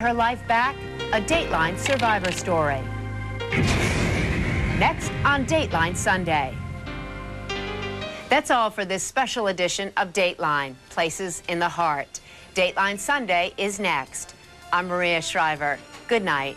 Her life back, a Dateline survivor story. Next on Dateline Sunday. That's all for this special edition of Dateline, Places in the Heart. Dateline Sunday is next. I'm Maria Shriver. Good night.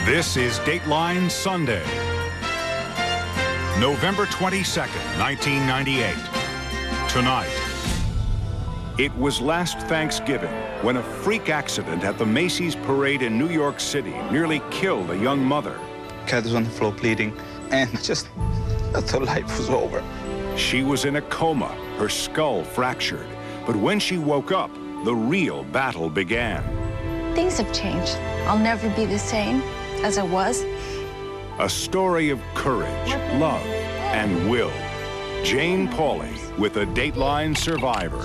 This is Dateline Sunday, November 22nd, 1998. Tonight, it was last Thanksgiving when a freak accident at the Macy's parade in New York City nearly killed a young mother. Cat was on the floor bleeding, and just I thought life was over. She was in a coma, her skull fractured. But when she woke up, the real battle began. Things have changed. I'll never be the same as I was. A story of courage, love, and will. Jane Pauley with a Dateline survivor.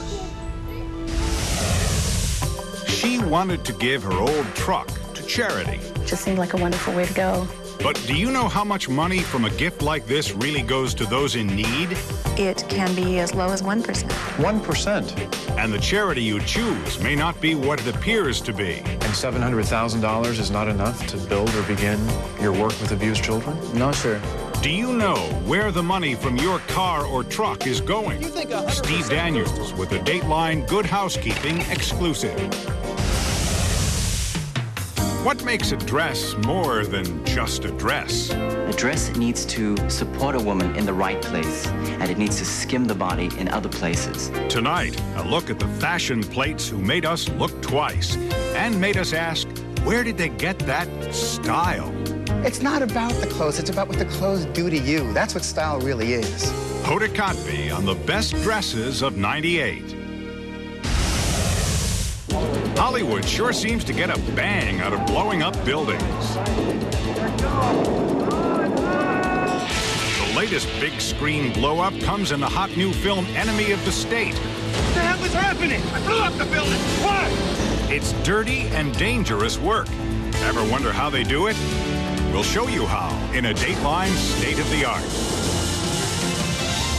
She wanted to give her old truck to charity. It just seemed like a wonderful way to go. But do you know how much money from a gift like this really goes to those in need? It can be as low as 1%. 1%. And the charity you choose may not be what it appears to be. And $700,000 is not enough to build or begin your work with abused children? No, sir. Do you know where the money from your car or truck is going? Steve Daniels with a Dateline Good Housekeeping exclusive. What makes a dress more than just a dress? A dress needs to support a woman in the right place, and it needs to skim the body in other places. Tonight, a look at the fashion plates who made us look twice and made us ask, where did they get that style? It's not about the clothes, it's about what the clothes do to you. That's what style really is. Hoda Kotb on the best dresses of '98. Hollywood sure seems to get a bang out of blowing up buildings. The latest big screen blow-up comes in the hot new film Enemy of the State. What the hell is happening? I blew up the building. Why? It's dirty and dangerous work. Ever wonder how they do it? We'll show you how in a Dateline State of the Art.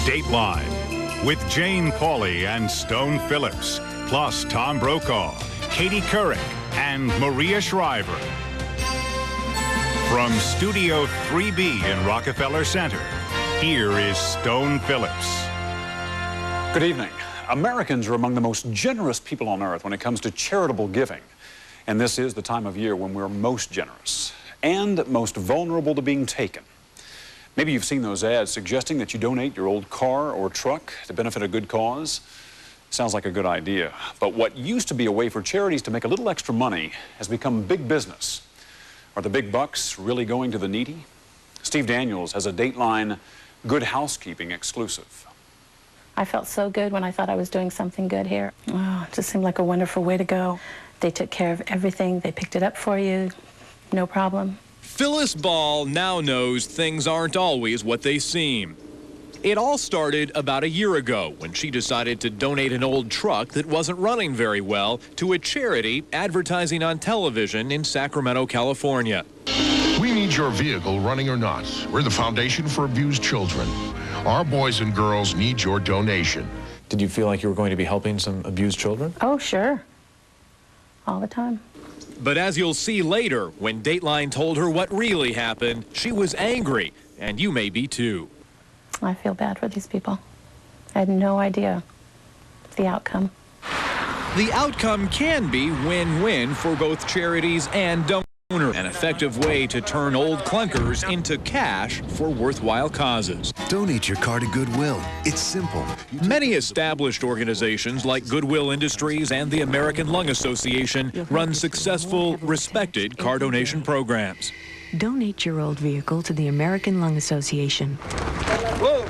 Dateline with Jane Pauley and Stone Phillips, plus Tom Brokaw, Katie Couric, and Maria Shriver. From Studio 3B in Rockefeller Center, here is Stone Phillips. Good evening. Americans are among the most generous people on earth when it comes to charitable giving. And this is the time of year when we're most generous and most vulnerable to being taken. Maybe you've seen those ads suggesting that you donate your old car or truck to benefit a good cause. Sounds like a good idea. But what used to be a way for charities to make a little extra money has become big business. Are the big bucks really going to the needy? Steve Daniels has a Dateline Good Housekeeping exclusive. I felt so good when I thought I was doing something good here. Oh, it just seemed like a wonderful way to go. They took care of everything. They picked it up for you. No problem. Phyllis Ball now knows things aren't always what they seem. It all started about a year ago when she decided to donate an old truck that wasn't running very well to a charity advertising on television in Sacramento, California. We need your vehicle, running or not. We're the foundation for abused children. Our boys and girls need your donation. Did you feel like you were going to be helping some abused children? Oh, sure. All the time. But as you'll see later, when Dateline told her what really happened, she was angry, and you may be too. I feel bad for these people. I had no idea the outcome. The outcome can be win-win for both charities and donors. An effective way to turn old clunkers into cash for worthwhile causes. Donate your car to Goodwill. It's simple. Many established organizations like Goodwill Industries and the American Lung Association run successful, respected car donation programs. Donate your old vehicle to the American Lung Association. Whoa.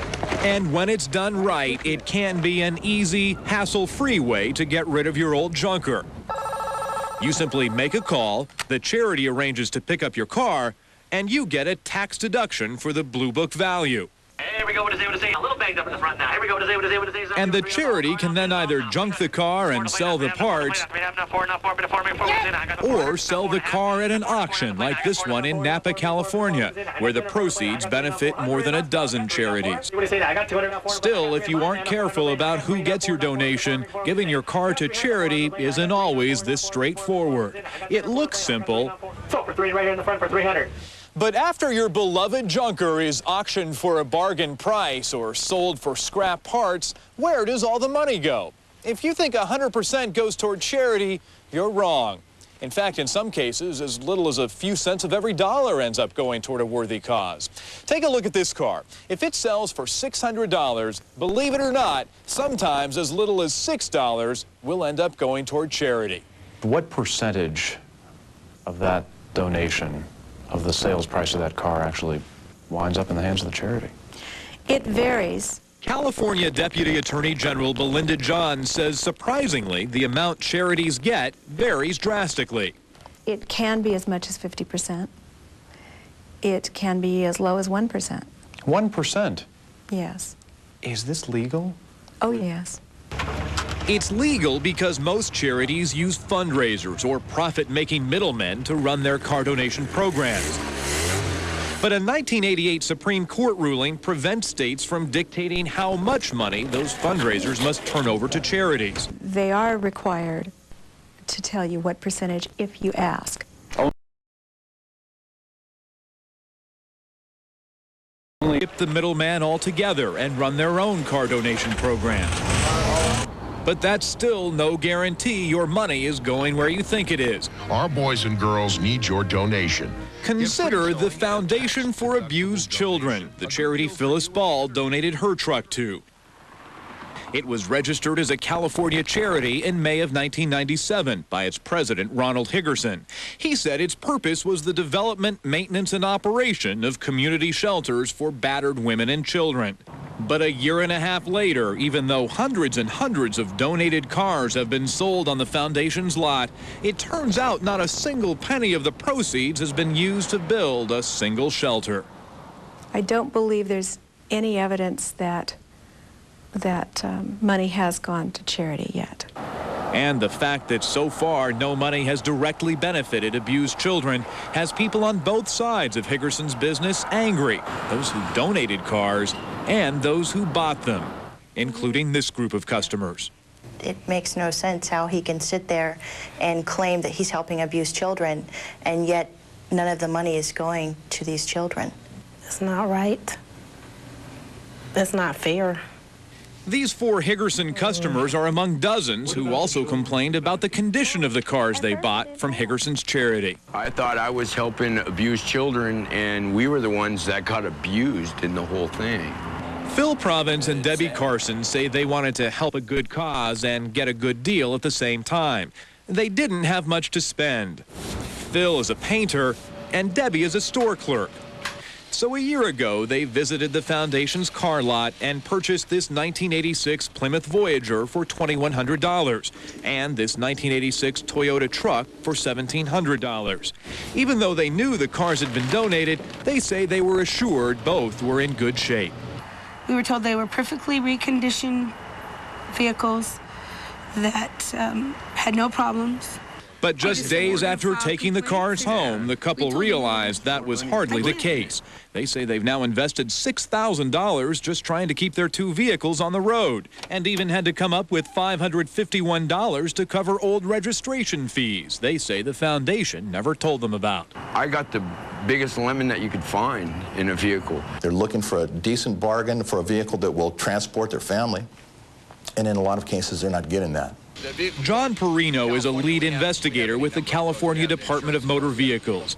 And when it's done right, it can be an easy, hassle-free way to get rid of your old junker. You simply make a call, the charity arranges to pick up your car, and you get a tax deduction for the Blue Book value. Here we go. What is it? A little banged up in the front now. Here we go. What is it? And the charity can then either junk the car and sell the parts, or sell the car at an auction like this one in Napa, California, where the proceeds benefit more than a dozen charities. Still, if you aren't careful about who gets your donation, giving your car to charity isn't always this straightforward. It looks simple. So for 3 right here in the front for 300. But after your beloved junker is auctioned for a bargain price or sold for scrap parts, where does all the money go? If you think 100% goes toward charity, you're wrong. In fact, in some cases, as little as a few cents of every dollar ends up going toward a worthy cause. Take a look at this car. If it sells for $600, believe it or not, sometimes as little as $6 will end up going toward charity. What percentage of that donation, of the sales price of that car, actually winds up in the hands of the charity? It varies. California Deputy Attorney General Belinda Johns says, surprisingly, the amount charities get varies drastically. It can be as much as 50%. It can be as low as 1%. 1%? Yes. Is this legal? Oh, yes. It's legal because most charities use fundraisers or profit-making middlemen to run their car donation programs. But a 1988 Supreme Court ruling prevents states from dictating how much money those fundraisers must turn over to charities. They are required to tell you what percentage if you ask. Only skip the middleman altogether and run their own car donation program. But that's still no guarantee your money is going where you think it is. Our boys and girls need your donation. Consider the Foundation for Abused Children, the charity Phyllis Ball donated her truck to. It was registered as a California charity in May of 1997 by its president, Ronald Higgerson. He said its purpose was the development, maintenance, and operation of community shelters for battered women and children. But a year and a half later, even though hundreds and hundreds of donated cars have been sold on the foundation's lot, it turns out not a single penny of the proceeds has been used to build a single shelter. I don't believe there's any evidence that money has gone to charity yet. And the fact that so far no money has directly benefited abused children has people on both sides of Higgerson's business angry, those who donated cars and those who bought them, including this group of customers. It makes no sense how he can sit there and claim that he's helping abused children, and yet none of the money is going to these children. It's not right. It's not fair. These 4 Higgerson customers are among dozens who also complained about the condition of the cars they bought from Higgerson's charity. I thought I was helping abused children, and we were the ones that got abused in the whole thing. Phil Provence and Debbie Carson say they wanted to help a good cause and get a good deal at the same time. They didn't have much to spend. Phil is a painter, and Debbie is a store clerk. So a year ago, they visited the foundation's car lot and purchased this 1986 Plymouth Voyager for $2,100 and this 1986 Toyota truck for $1,700. Even though they knew the cars had been donated, they say they were assured both were in good shape. We were told they were perfectly reconditioned vehicles that had no problems. But just days after taking the cars home, the couple realized that was hardly the case. They say they've now invested $6,000 just trying to keep their 2 vehicles on the road, and even had to come up with $551 to cover old registration fees they say the foundation never told them about. I got the biggest lemon that you could find in a vehicle. They're looking for a decent bargain for a vehicle that will transport their family, and in a lot of cases they're not getting that. John Perino is a lead investigator with the California Department of Motor Vehicles.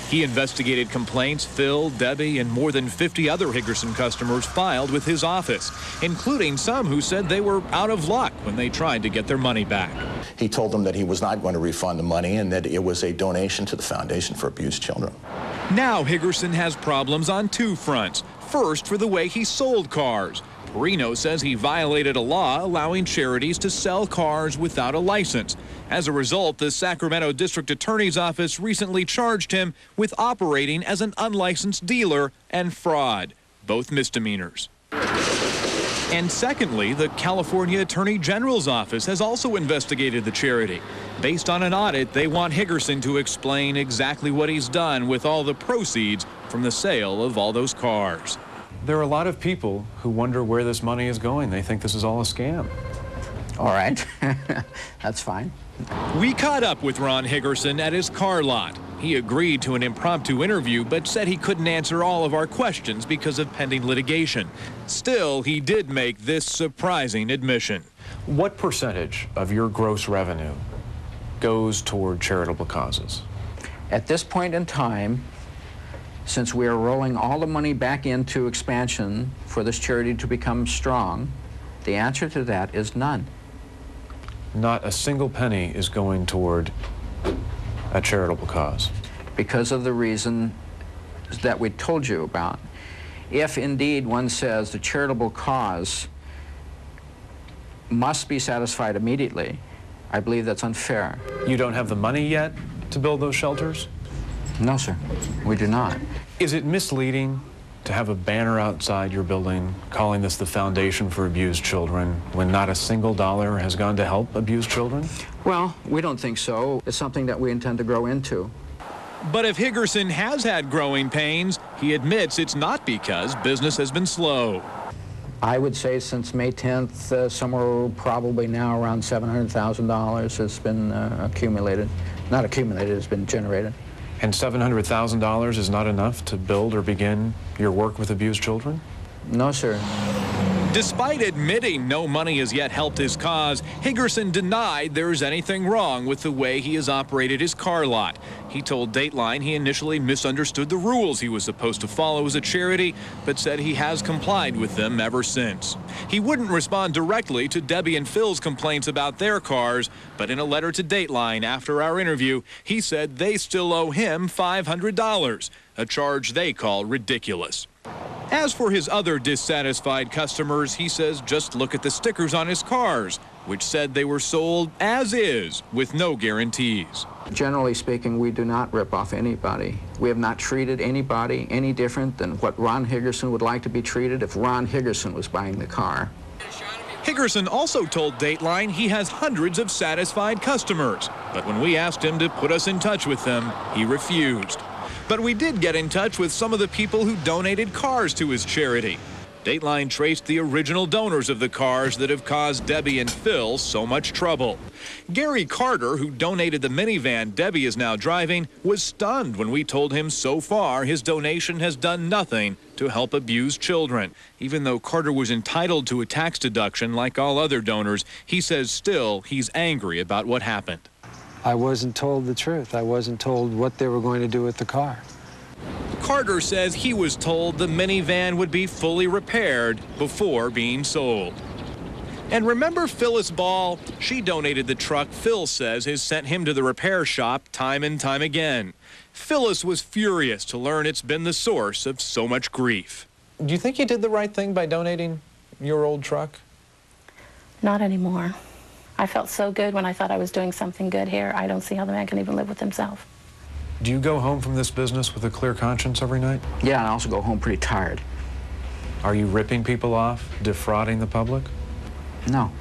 He investigated complaints Phil, Debbie, and more than 50 other Higgerson customers filed with his office, including some who said they were out of luck when they tried to get their money back. He told them that he was not going to refund the money and that it was a donation to the Foundation for Abused Children. Now Higgerson has problems on 2 fronts. First, for the way he sold cars. Perino says he violated a law allowing charities to sell cars without a license. As a result, the Sacramento District Attorney's Office recently charged him with operating as an unlicensed dealer and fraud. both misdemeanors. And secondly, the California Attorney General's office has also investigated the charity. Based on an audit, they want Higgerson to explain exactly what he's done with all the proceeds from the sale of all those cars. There are a lot of people who wonder where this money is going. They think this is all a scam. All right, that's fine. We caught up with Ron Higgerson at his car lot. He agreed to an impromptu interview, but said he couldn't answer all of our questions because of pending litigation. Still, he did make this surprising admission. What percentage of your gross revenue goes toward charitable causes? At this point in time, since we are rolling all the money back into expansion for this charity to become strong, the answer to that is none. Not a single penny is going toward a charitable cause. Because of the reason that we told you about. If indeed one says the charitable cause must be satisfied immediately, I believe that's unfair. You don't have the money yet to build those shelters? No, sir, we do not. Is it misleading to have a banner outside your building calling this the Foundation for Abused Children when not a single dollar has gone to help abused children? Well, we don't think so. It's something that we intend to grow into. But if Higgerson has had growing pains, he admits it's not because business has been slow. I would say since May 10th, somewhere probably now around $700,000 has been accumulated. Not accumulated, it's been generated. And $700,000 is not enough to build or begin your work with abused children? No, sir. Despite admitting no money has yet helped his cause, Higgerson denied there's anything wrong with the way he has operated his car lot. He told Dateline he initially misunderstood the rules he was supposed to follow as a charity, but said he has complied with them ever since. He wouldn't respond directly to Debbie and Phil's complaints about their cars, but in a letter to Dateline after our interview, he said they still owe him $500, a charge they call ridiculous. As for his other dissatisfied customers, he says just look at the stickers on his cars, which said they were sold as is, with no guarantees. Generally speaking, we do not rip off anybody. We have not treated anybody any different than what Ron Higgerson would like to be treated if Ron Higgerson was buying the car. Higgerson also told Dateline he has hundreds of satisfied customers, but when we asked him to put us in touch with them, he refused. But we did get in touch with some of the people who donated cars to his charity. Dateline traced the original donors of the cars that have caused Debbie and Phil so much trouble. Gary Carter, who donated the minivan Debbie is now driving, was stunned when we told him so far his donation has done nothing to help abused children. Even though Carter was entitled to a tax deduction like all other donors, he says still he's angry about what happened. I wasn't told the truth. I wasn't told what they were going to do with the car. Carter says he was told the minivan would be fully repaired before being sold. And remember Phyllis Ball? She donated the truck Phil says has sent him to the repair shop time and time again. Phyllis was furious to learn it's been the source of so much grief. Do you think you did the right thing by donating your old truck? Not anymore. I felt so good when I thought I was doing something good here. I don't see how the man can even live with himself. Do you go home from this business with a clear conscience every night? Yeah, and I also go home pretty tired. Are you ripping people off, defrauding the public? No.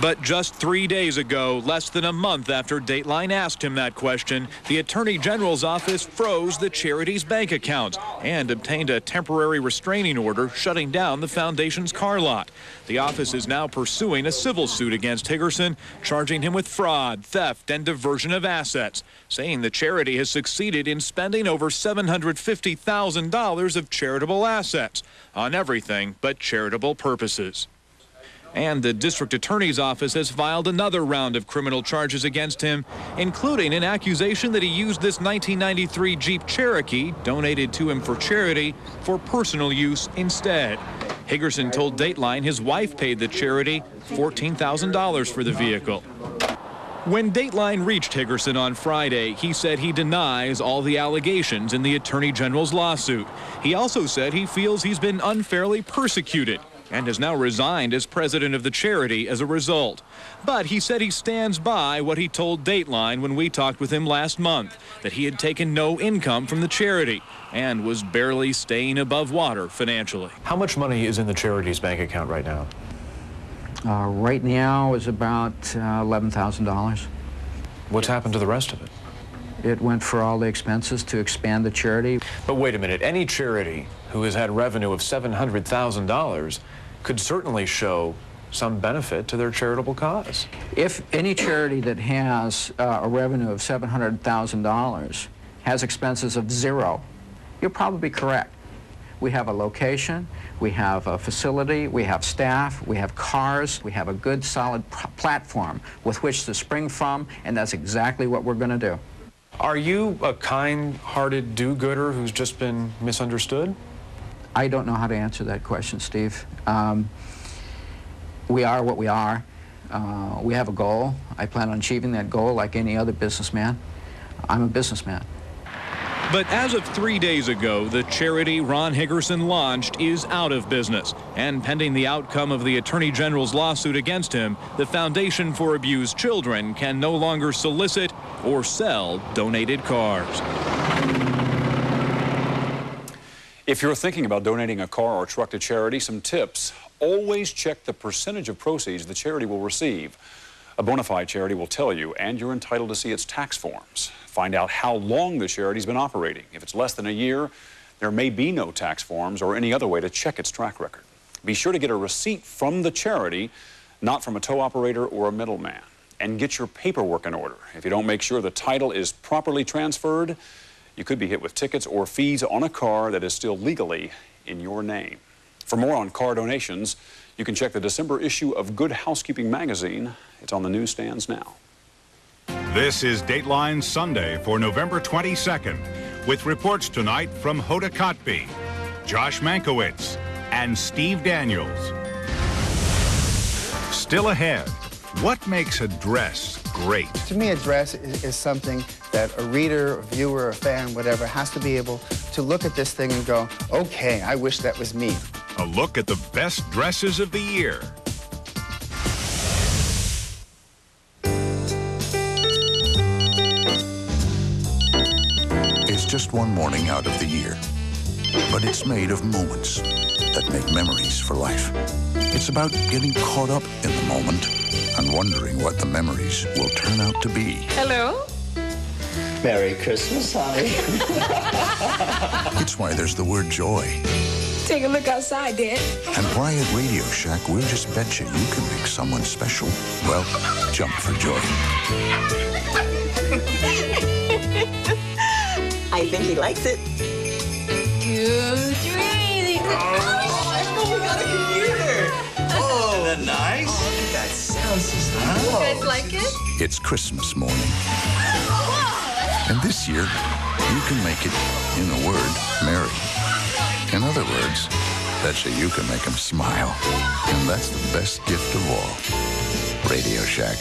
But just 3 days ago, less than a month after Dateline asked him that question, the Attorney General's office froze the charity's bank accounts and obtained a temporary restraining order shutting down the foundation's car lot. The office is now pursuing a civil suit against Higgerson, charging him with fraud, theft, and diversion of assets, saying the charity has succeeded in spending over $750,000 of charitable assets on everything but charitable purposes. And the district attorney's office has filed another round of criminal charges against him, including an accusation that he used this 1993 Jeep Cherokee, donated to him for charity, for personal use instead. Higgerson told Dateline his wife paid the charity $14,000 for the vehicle. When Dateline reached Higgerson on Friday, he said he denies all the allegations in the Attorney General's lawsuit. He also said he feels he's been unfairly persecuted. and has now resigned as president of the charity as a result. But he said he stands by what he told Dateline when we talked with him last month, that he had taken no income from the charity and was barely staying above water financially. How much money is in the charity's bank account right now? Right now is about $11,000. What's happened to the rest of it? It went for all the expenses to expand the charity. But wait a minute, any charity who has had revenue of $700,000 could certainly show some benefit to their charitable cause. If any charity that has a revenue of $700,000 has expenses of zero, you're probably correct. We have a location, we have a facility, we have staff, we have cars, we have a good solid platform with which to spring from, and that's exactly what we're going to do. Are you a kind-hearted do-gooder who's just been misunderstood? I don't know how to answer that question, Steve. We are what we are. We have a goal. I plan on achieving that goal like any other businessman. I'm a businessman. But as of 3 days ago, the charity Ron Higgerson launched is out of business. And pending the outcome of the Attorney General's lawsuit against him, the Foundation for Abused Children can no longer solicit or sell donated cars. If you're thinking about donating a car or truck to charity, some tips. Always check the percentage of proceeds the charity will receive. A bona fide charity will tell you, and you're entitled to see its tax forms. Find out how long the charity's been operating. If it's less than a year, there may be no tax forms or any other way to check its track record. Be sure to get a receipt from the charity, not from a tow operator or a middleman. And get your paperwork in order. If you don't make sure the title is properly transferred, you could be hit with tickets or fees on a car that is still legally in your name. For more on car donations, you can check the December issue of Good Housekeeping magazine. It's on the newsstands now. This is Dateline Sunday for November 22nd, with reports tonight from Hoda Kotb, Josh Mankiewicz, and Steve Daniels. Still ahead, what makes a dress great? To me, a dress is something that a reader, a viewer, a fan, whatever, has to be able to look at this thing and go, okay, I wish that was me. A look at the best dresses of the year. It's just one morning out of the year, but it's made of moments that make memories for life. It's about getting caught up in the moment and wondering what the memories will turn out to be. Hello? Merry Christmas, honey. It's why there's the word joy. Take a look outside, Dad. And why at Radio Shack we'll just bet you can make someone special, well, jump for joy. I think he likes it. 2, 3. Oh, we got a computer. Oh, isn't that nice? Oh, look at that sound system. You guys like it? It's Christmas morning. And this year, you can make it, in a word, merry. In other words, betcha you can make them smile. And that's the best gift of all. Radio Shack.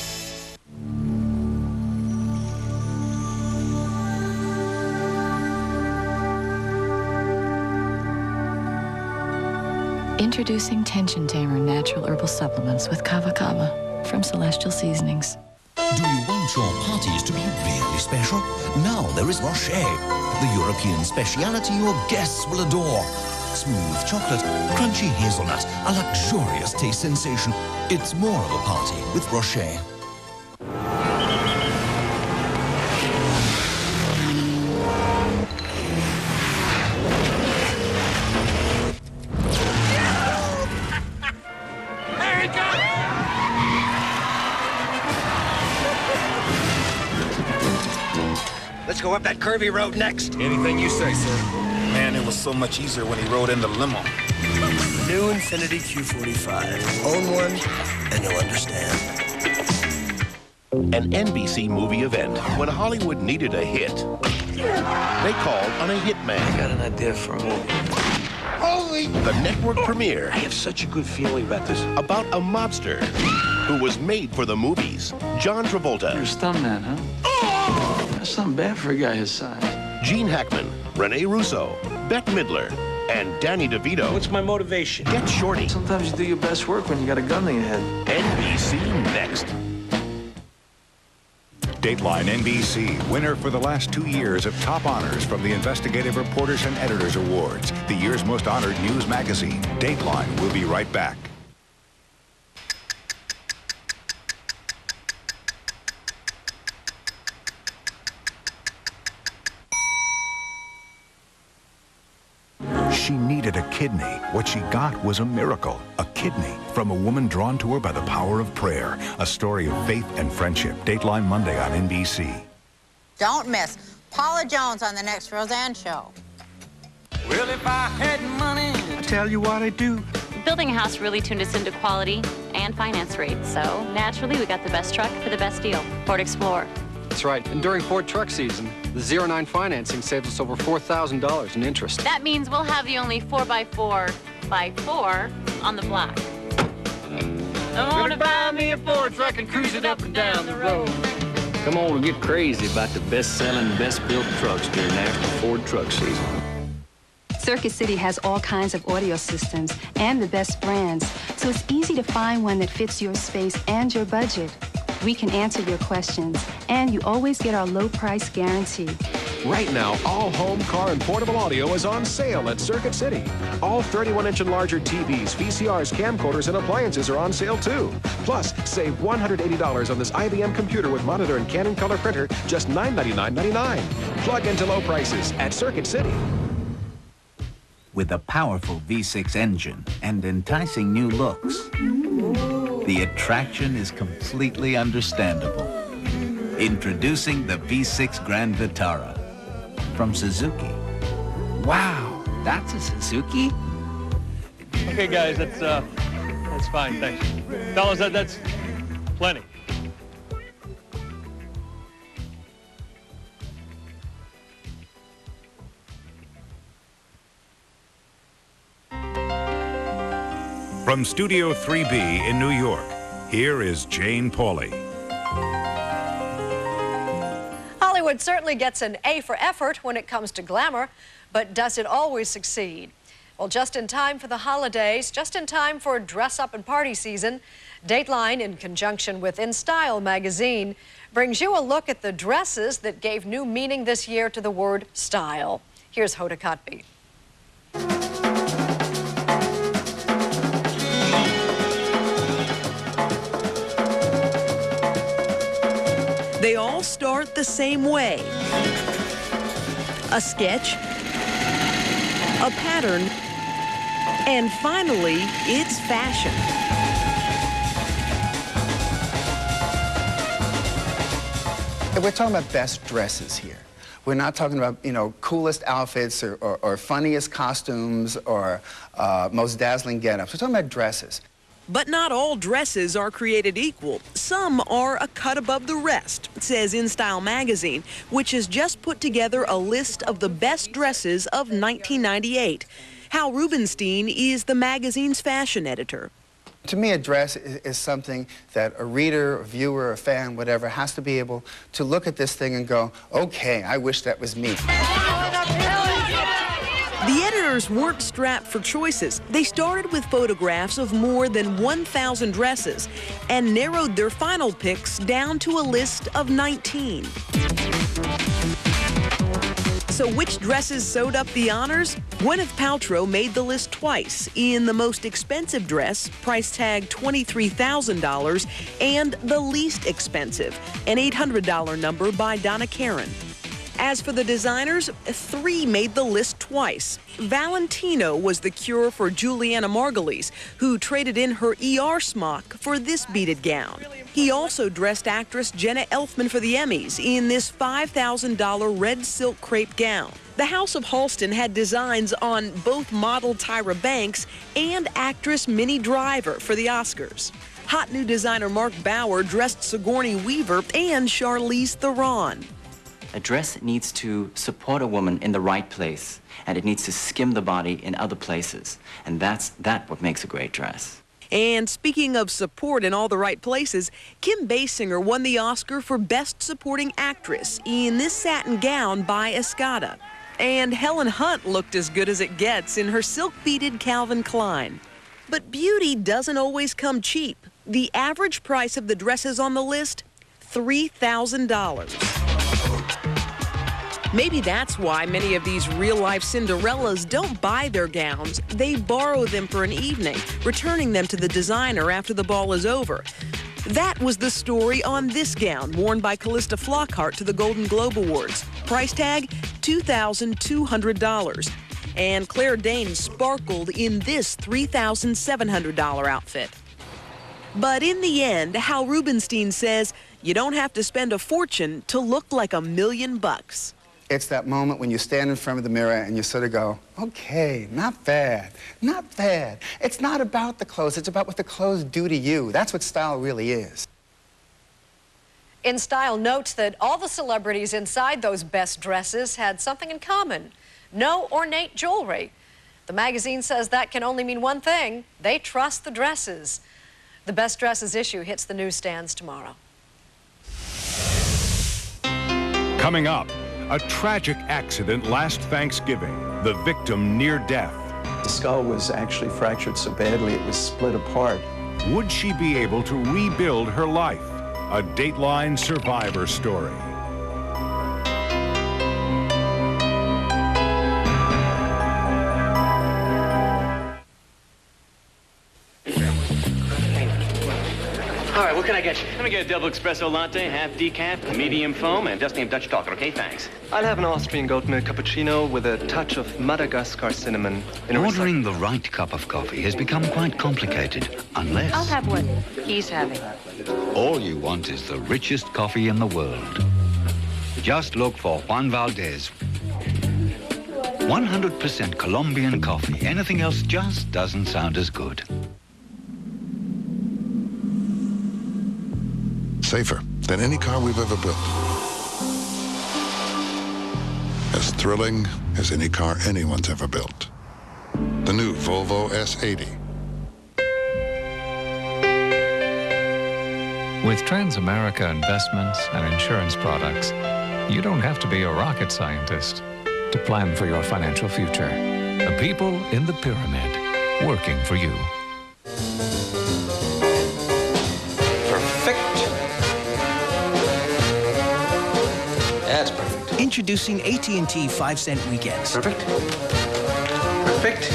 Introducing Tension Tamer Natural Herbal Supplements with Kava Kava from Celestial Seasonings. Do you want your parties to be really special? Now there is Rocher, the European speciality your guests will adore. Smooth chocolate, crunchy hazelnut, a luxurious taste sensation. It's more of a party with Rocher. Let's go up that curvy road next. Anything you say, sir. Man, it was so much easier when he rode in the limo. New Infiniti Q45. Own one, and you'll understand. An NBC movie event. When Hollywood needed a hit, they called on a hitman. I got an idea for a movie. Holy! The network premiere. I have such a good feeling about this. About a mobster who was made for the movies. John Travolta. You're a stuntman, huh? Oh! That's not bad for a guy his size. Gene Hackman, Rene Russo, Bette Midler, and Danny DeVito. What's my motivation? Get Shorty. Sometimes you do your best work when you got a gun to your head. NBC next. Dateline NBC, winner for the last 2 years of top honors from the Investigative Reporters and Editors Awards, the year's most honored news magazine. Dateline will be right back. She needed a kidney. What she got was a miracle. A kidney from a woman drawn to her by the power of prayer. A story of faith and friendship. Dateline Monday on NBC. Don't miss Paula Jones on the next Roseanne show. Well, if I had money, I tell you what I'd do. Building a house really tuned us into quality and finance rates, so naturally we got the best truck for the best deal, Ford Explorer. That's right, and during Ford truck season, the 0-9 financing saves us over $4,000 in interest. That means we'll have the only 4x4x4 on the block. I want to buy me a Ford truck and cruise it up and down the road. Come on and get crazy about the best-selling, best-built trucks during National Ford Truck Season. Circuit City has all kinds of audio systems and the best brands, so it's easy to find one that fits your space and your budget. We can answer your questions, and you always get our low price guarantee. Right now, all home, car, and portable audio is on sale at Circuit City. All 31-inch and larger TVs, VCRs, camcorders, and appliances are on sale, too. Plus, save $180 on this IBM computer with monitor and Canon color printer, just $999.99. Plug into low prices at Circuit City. With a powerful V6 engine and enticing new looks, the attraction is completely understandable. Introducing the V6 Grand Vitara from Suzuki. Wow, that's a Suzuki? Okay, guys, that's fine, thanks. Fellas, that's plenty. From Studio 3B in New York, here is Jane Pauley. Hollywood certainly gets an A for effort when it comes to glamour, but does it always succeed? Well, just in time for the holidays, just in time for dress-up and party season, Dateline, in conjunction with In Style magazine, brings you a look at the dresses that gave new meaning this year to the word style. Here's Hoda Kotb. They all start the same way. A sketch, a pattern, and finally, it's fashion. We're talking about best dresses here. We're not talking about, coolest outfits or funniest costumes or most dazzling get-ups. We're talking about dresses. But not all dresses are created equal. Some are a cut above the rest, says In Style magazine, which has just put together a list of the best dresses of 1998. Hal Rubenstein is the magazine's fashion editor. To me, a dress is something that a reader, a viewer, a fan, whatever, has to be able to look at this thing and go, okay, I wish that was me. The editors weren't strapped for choices. They started with photographs of more than 1,000 dresses and narrowed their final picks down to a list of 19. So which dresses sewed up the honors? Gwyneth Paltrow made the list twice in the most expensive dress, price tag $23,000, and the least expensive, an $800 number by Donna Karan. As for the designers, 3 made the list twice. Valentino was the cure for Juliana Margulies, who traded in her ER smock for this beaded gown. He also dressed actress Jenna Elfman for the Emmys in this $5,000 red silk crepe gown. The House of Halston had designs on both model Tyra Banks and actress Minnie Driver for the Oscars. Hot new designer Mark Bauer dressed Sigourney Weaver and Charlize Theron. A dress needs to support a woman in the right place, and it needs to skim the body in other places. And that's what makes a great dress. And speaking of support in all the right places, Kim Basinger won the Oscar for Best Supporting Actress in this satin gown by Escada. And Helen Hunt looked as good as it gets in her silk-beaded Calvin Klein. But beauty doesn't always come cheap. The average price of the dresses on the list, $3,000. Maybe that's why many of these real-life Cinderellas don't buy their gowns. They borrow them for an evening, returning them to the designer after the ball is over. That was the story on this gown, worn by Callista Flockhart to the Golden Globe Awards. Price tag, $2,200. And Claire Danes sparkled in this $3,700 outfit. But in the end, Hal Rubenstein says you don't have to spend a fortune to look like $1 million. It's that moment when you stand in front of the mirror and you sort of go, okay, not bad, not bad. It's not about the clothes, it's about what the clothes do to you. That's what style really is. In Style notes that all the celebrities inside those best dresses had something in common: no ornate jewelry. The magazine says that can only mean one thing: they trust the dresses. The Best Dresses issue hits the newsstands tomorrow. Coming up, a tragic accident last Thanksgiving. The victim near death. The skull was actually fractured so badly it was split apart. Would she be able to rebuild her life? A Dateline survivor story. All right, what can I get you? Let me get a double espresso latte, half decaf, medium foam, and just named Dutch chocolate, okay? Thanks. I'll have an Austrian goat milk cappuccino with a touch of Madagascar cinnamon. Ordering the right cup of coffee has become quite complicated, unless... I'll have what he's having. all you want is the richest coffee in the world. Just look for Juan Valdez. 100% Colombian coffee. Anything else just doesn't sound as good. Safer than any car we've ever built. As thrilling as any car anyone's ever built. The new Volvo S80. With Transamerica Investments and Insurance Products, you don't have to be a rocket scientist to plan for your financial future. The people in the pyramid working for you. That's perfect. Introducing AT&T 5-cent weekends. Perfect. Perfect.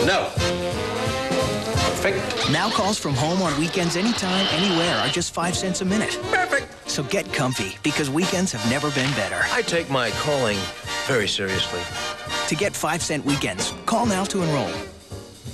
No. Perfect. Now calls from home on weekends anytime, anywhere are just 5 cents a minute. Perfect. So get comfy, because weekends have never been better. I take my calling very seriously. To get 5-cent weekends, call now to enroll.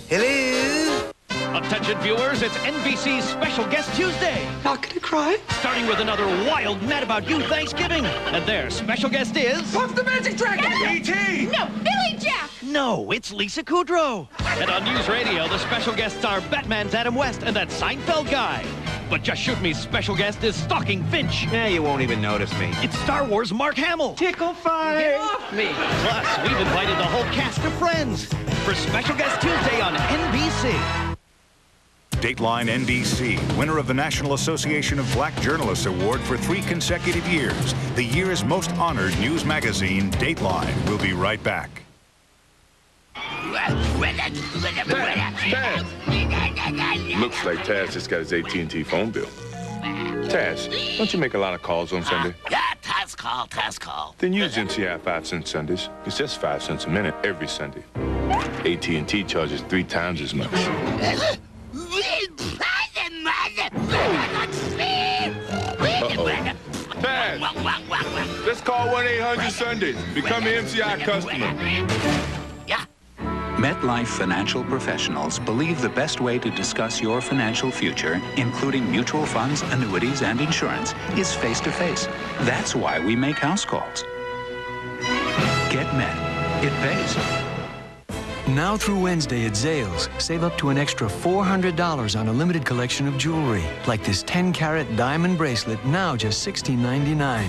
Hello? Attention viewers, it's NBC's Special Guest Tuesday. Not gonna cry? Starting with another wild Mad About You Thanksgiving. And their special guest is... Puff the Magic Dragon! E.T. No, Billy Jack! No, it's Lisa Kudrow. And on News Radio, the special guests are Batman's Adam West and that Seinfeld guy. But Just Shoot Me's special guest is Stalking Finch. Yeah, you won't even notice me. It's Star Wars Mark Hamill. Tickle fight! Get off me! Plus, we've invited the whole cast of Friends for Special Guest Tuesday on NBC. Dateline NBC, winner of the National Association of Black Journalists Award for 3 consecutive years. The year's most honored news magazine, Dateline, will be right back. Looks like Taz just got his AT&T phone bill. Taz, don't you make a lot of calls on Sunday? Yeah, Taz call. Then use NCI 5-cent Sundays. It's just 5 cents a minute every Sunday. AT&T charges 3 times as much. Uh-oh. Taz, let's call 1-800-Sundays. Become an MCI customer. MetLife financial professionals believe the best way to discuss your financial future, including mutual funds, annuities, and insurance, is face-to-face. That's why we make house calls. Get Met. It pays. Now through Wednesday at Zales, save up to an extra $400 on a limited collection of jewelry, like this 10-carat diamond bracelet, now just $16.99.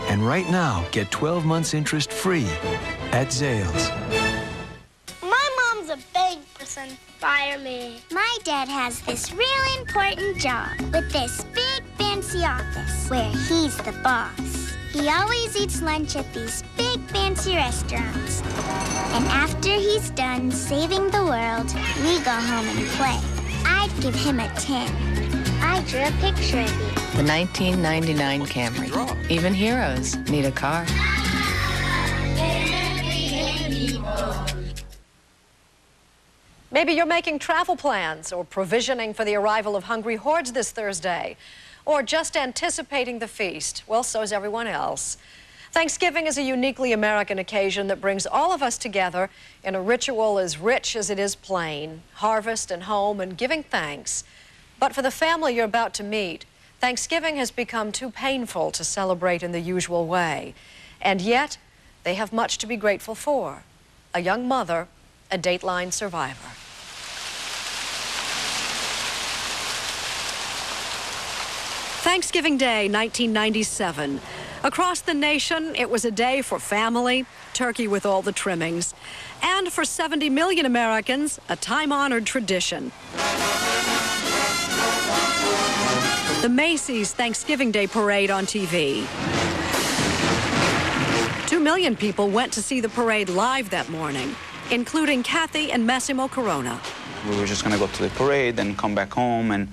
And right now, get 12 months interest free at Zales. My mom's a big person. Fire me. My dad has this real important job with this big fancy office where he's the boss. He always eats lunch at these big fancy restaurants. And after he's done saving the world, we go home and play. I'd give him a 10. I drew a picture of you. The 1999 Camry. Even heroes need a car. Maybe you're making travel plans or provisioning for the arrival of hungry hordes this Thursday, or just anticipating the feast. Well, so's everyone else. Thanksgiving is a uniquely American occasion that brings all of us together in a ritual as rich as it is plain, harvest and home and giving thanks. But for the family you're about to meet, Thanksgiving has become too painful to celebrate in the usual way. And yet, they have much to be grateful for. A young mother, a Dateline survivor. Thanksgiving Day, 1997. Across the nation, it was a day for family, turkey with all the trimmings, and for 70 million Americans, a time-honored tradition. The Macy's Thanksgiving Day Parade on TV. 2 million people went to see the parade live that morning, including Kathy and Massimo Corona. We were just going to go to the parade and come back home, and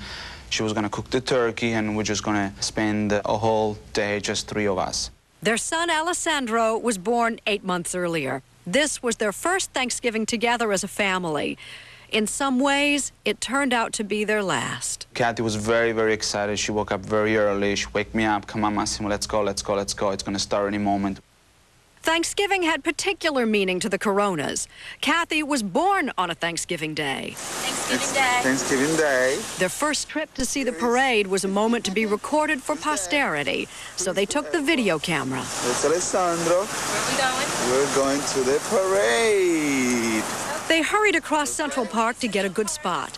she was going to cook the turkey, and we're just going to spend a whole day, just 3 of us. Their son, Alessandro, was born 8 months earlier. This was their first Thanksgiving together as a family. In some ways, it turned out to be their last. Kathy was very, very excited. She woke up very early. She woke me up. Come on, Massimo, let's go, let's go, let's go. It's going to start any moment. Thanksgiving had particular meaning to the Coronas. Kathy was born on a Thanksgiving Day. Thanksgiving Day. Thanksgiving Day. Their first trip to see the parade was a moment to be recorded for posterity, so they took the video camera. It's Alessandro. Where are we going? We're going to the parade. They hurried across Central Park to get a good spot.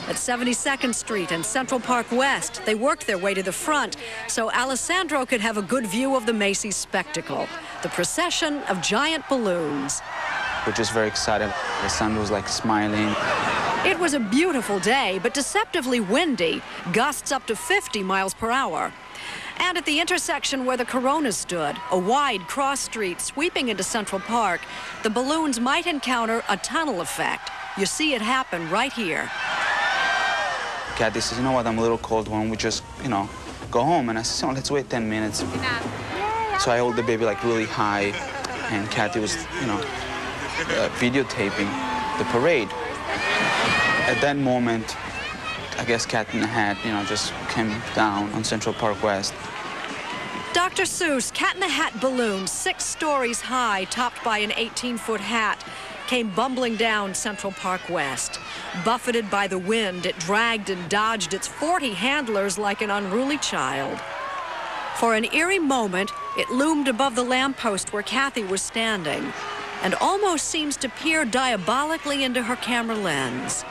At 72nd Street and Central Park West, they worked their way to the front so Alessandro could have a good view of the Macy's spectacle, the procession of giant balloons. We're just very excited. The sun was like smiling. It was a beautiful day, but deceptively windy, gusts up to 50 miles per hour. And at the intersection where the Coronas stood, a wide cross street sweeping into Central Park, the balloons might encounter a tunnel effect. You see it happen right here. Kathy says, you know what, I'm a little cold. Why don't we just, go home? And I said, let's wait 10 minutes. So I hold the baby like really high, and Kathy was, videotaping the parade. At that moment, I guess Cat in the Hat, just came down on Central Park West. Dr. Seuss' Cat in the Hat balloon, 6 stories high, topped by an 18-foot hat, came bumbling down Central Park West. Buffeted by the wind, it dragged and dodged its 40 handlers like an unruly child. For an eerie moment, it loomed above the lamppost where Kathy was standing and almost seems to peer diabolically into her camera lens.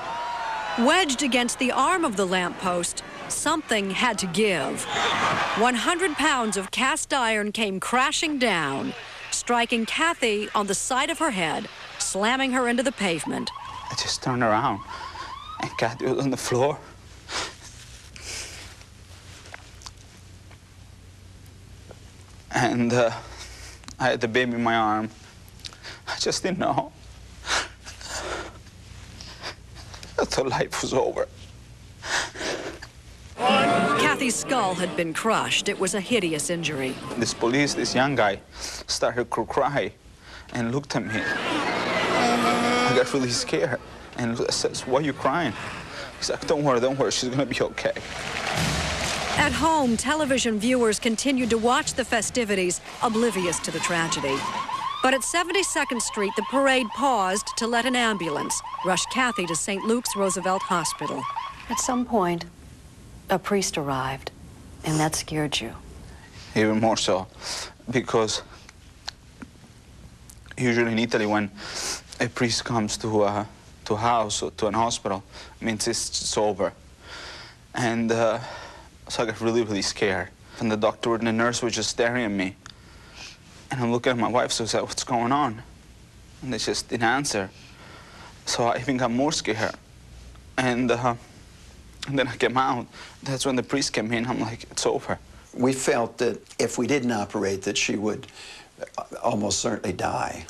Wedged against the arm of the lamppost, something had to give. 100 pounds of cast iron came crashing down, striking Kathy on the side of her head, slamming her into the pavement. I just turned around, and Kathy was on the floor. And I had the baby in my arm. I just didn't know. I thought life was over. Kathy's skull had been crushed. It was a hideous injury. This young guy, started to cry and looked at me. I got really scared and says, why are you crying? He's like, don't worry, she's gonna be okay. At home, television viewers continued to watch the festivities, oblivious to the tragedy. But at 72nd Street, the parade paused to let an ambulance rush Kathy to St. Luke's Roosevelt Hospital. At some point, a priest arrived, and that scared you. Even more so, because usually in Italy, when a priest comes to a house or to an hospital, it means it's over. And so I got really, really scared. And the doctor and the nurse were just staring at me. And I'm looking at my wife, so I said, what's going on? And they just didn't answer. So I even got more scared. And then I came out. That's when the priest came in. I'm like, it's over. We felt that if we didn't operate, that she would almost certainly die.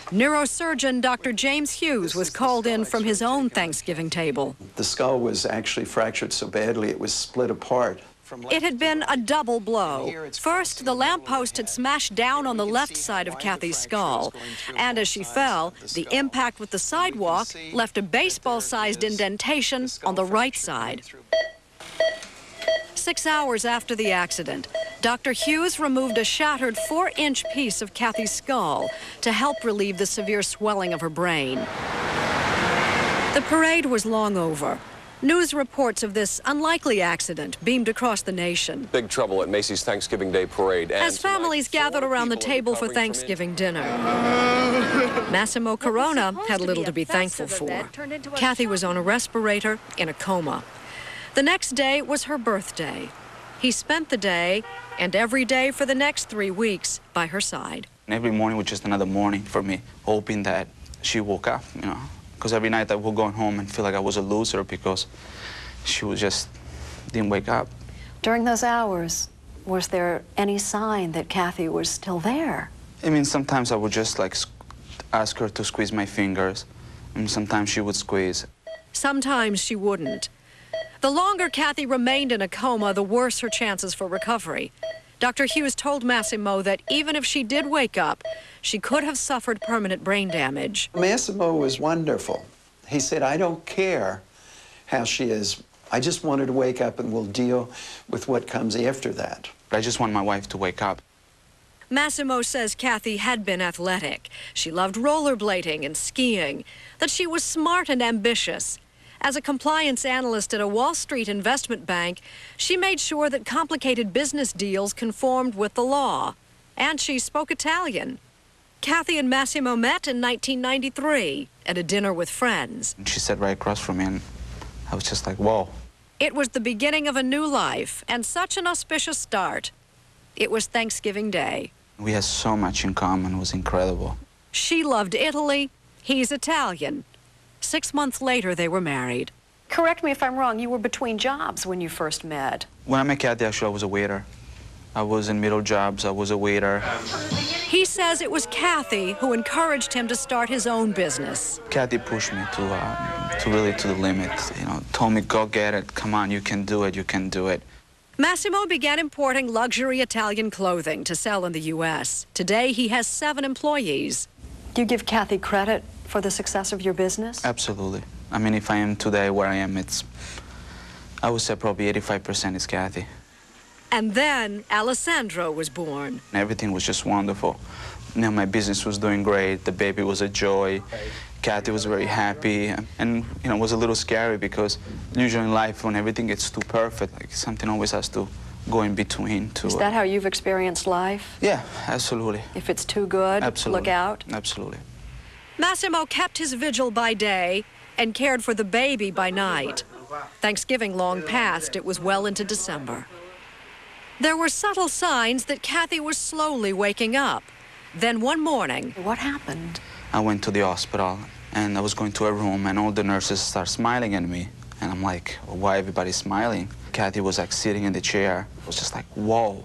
Neurosurgeon Dr. James Hughes was called in from his own Thanksgiving table. The skull was actually fractured so badly it was split apart. It had been a double blow. First, the lamppost had smashed down on the left side of Kathy's skull, and as she fell, the impact with the sidewalk left a baseball-sized indentation on the right side. 6 hours after the accident, Dr. Hughes removed a shattered 4-inch piece of Kathy's skull to help relieve the severe swelling of her brain. The parade was long over. News reports of this unlikely accident beamed across the nation. Big trouble at Macy's Thanksgiving Day Parade. As families gathered around the table for Thanksgiving dinner. Massimo Corona had little to be thankful for. Kathy was on a respirator in a coma. The next day was her birthday. He spent the day and every day for the next 3 weeks by her side. Every morning was just another morning for me, hoping that she woke up, you know. Because every night I would go home and feel like I was a loser because she was just didn't wake up. During those hours, was there any sign that Kathy was still there? I mean, sometimes I would just like ask her to squeeze my fingers, and sometimes she would squeeze. Sometimes she wouldn't. The longer Kathy remained in a coma, the worse her chances for recovery. Dr. Hughes told Massimo that even if she did wake up, she could have suffered permanent brain damage. Massimo was wonderful. He said, I don't care how she is. I just want her to wake up and we'll deal with what comes after that. I just want my wife to wake up. Massimo says Kathy had been athletic. She loved rollerblading and skiing, that she was smart and ambitious. As a compliance analyst at a Wall Street investment bank, she made sure that complicated business deals conformed with the law. And she spoke Italian. Kathy and Massimo met in 1993 at a dinner with friends. She sat right across from me, and I was just like, whoa. It was the beginning of a new life, and such an auspicious start. It was Thanksgiving Day. We had so much in common. It was incredible. She loved Italy. He's Italian. 6 months later, they were married. Correct me if I'm wrong, you were between jobs when you first met. When I met Kathy, actually, I was a waiter. I was in middle jobs. I was a waiter. He says it was Kathy who encouraged him to start his own business. Kathy pushed me to really to the limit. You know, told me, go get it. Come on, you can do it. You can do it. Massimo began importing luxury Italian clothing to sell in the U.S. Today, he has 7 employees. Do you give Kathy credit for the success of your business? Absolutely. I mean, if I am today where I am, I would say probably 85% is Kathy. And then Alessandro was born. Everything was just wonderful. You know, my business was doing great. The baby was a joy. Kathy was very happy. And, you know, it was a little scary because usually in life, when everything gets too perfect, like something always has to go in between. Is that how you've experienced life? Yeah, absolutely. If it's too good, absolutely. Look out? Absolutely. Massimo kept his vigil by day and cared for the baby by night. Thanksgiving long past, it was well into December. There were subtle signs that Kathy was slowly waking up. Then one morning... What happened? I went to the hospital, and I was going to a room, and all the nurses started smiling at me. And I'm like, why everybody's smiling? Kathy was like sitting in the chair. It was just like, whoa.